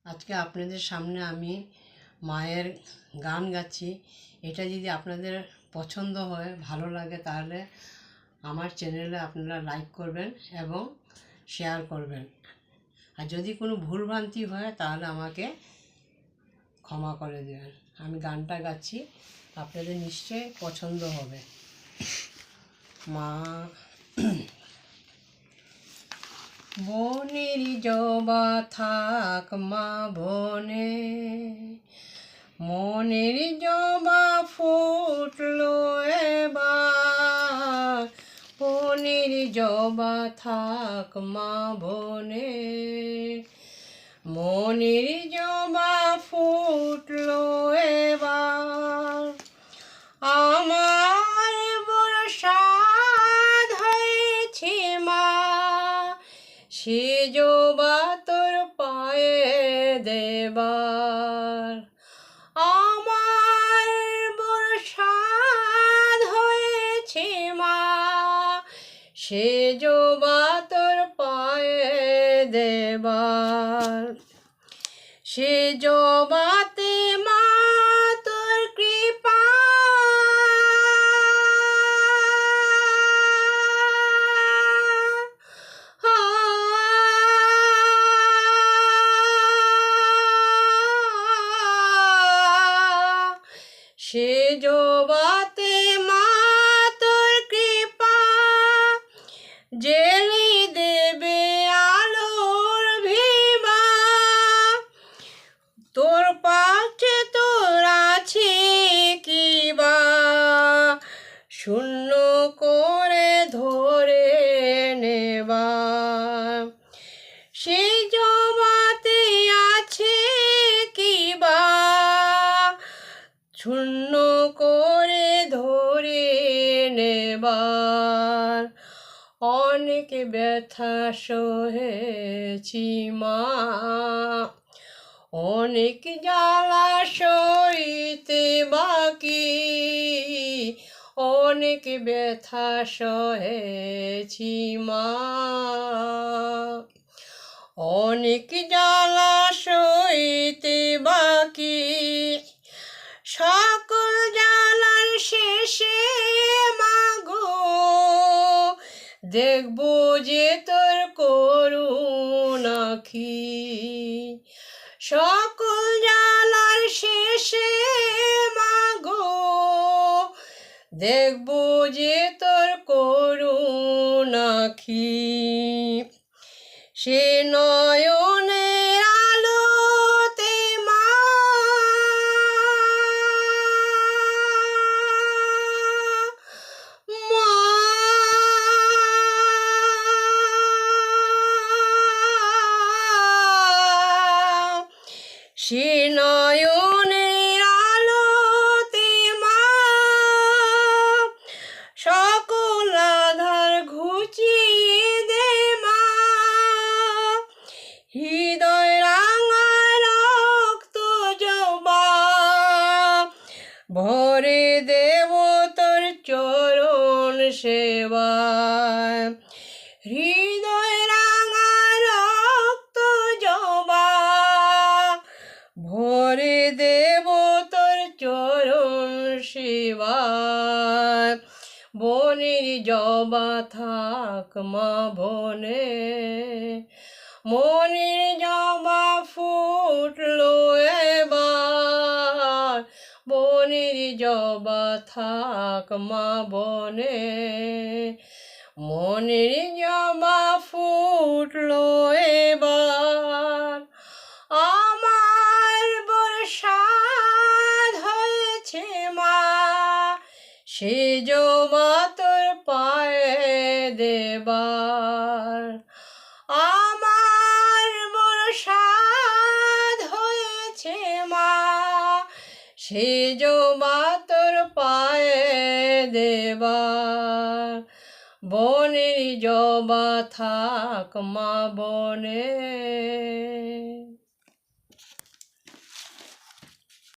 আজকে আপনাদের সামনে আমি মায়ের গান গাচ্ছি। এটা যদি আপনাদের পছন্দ হয়, ভালো লাগে, তাহলে আমার চ্যানেলে আপনারা লাইক করবেন এবং শেয়ার করবেন। আর যদি কোনো ভুলভ্রান্তি হয় তাহলে আমাকে ক্ষমা করে দেবেন। আমি গানটা গাচ্ছি, আপনাদের নিশ্চয়ই পছন্দ হবে। মা বনের জবা থাক মা বনে, মনের জবা ফুটলো এবার, বনের জবা থাক মা বনে, মনের জবা ফুটলো এবার। আমার বড় সাধ হয়েছে মা, সে জবা তোর পায়ে দেবার। আমার বড় সাধ হয়েছে মা, সে জবা তোর পায়ে দেবার। সে জবাতে মা তোর কৃপা, সে জবাতে মা তোর কৃপা, জেলি দেবে আলোর ভিমা। তোর পাচ্ছে তোর আছে কিবা, শূন্য করে ধরে নেবার। সেই জবাতে আছে কিবা, শূন্য করে ধরে নেবার। অনেক ব্যথা সহেছি মা, অনেক জ্বালা সইতে বাকি, অনেক ব্যথা সহেছি মা, অনেক জ্বালা সইতে বাকি। সকল জ্বালার শেষে মাগো, দেখবো যে তোর করুণা আখি। সকল জ্বালার শেষে মাগো, দেখবো যে তোর করুণা আখি। সে নয়নের আলোতে মা, সে নয়নের আলোতে মা, সকল আধার ঘুচিয়ে দে মা। হৃদয় রাঙা রক্ত জবা, ভরে দেব তোর চরণ সেবায়। হৃদয় রাঙা রক্ত জবা, ভরে দেব তোর চরণ সেবায়। বনের জবা থাক মা বনে, মনের জবা ফুটলো এবার, বনের জবা থাক মা বনে, মনের জবা ফুটলো এবার। আমার বড় সাধ হয়েছে মা, সে জবা তোর পায়ে দেবার। আমার বড় সাধ হয়েছে মা, সে জবা তোর পায়ে দেবার। বনের জবা থাক মা বনে।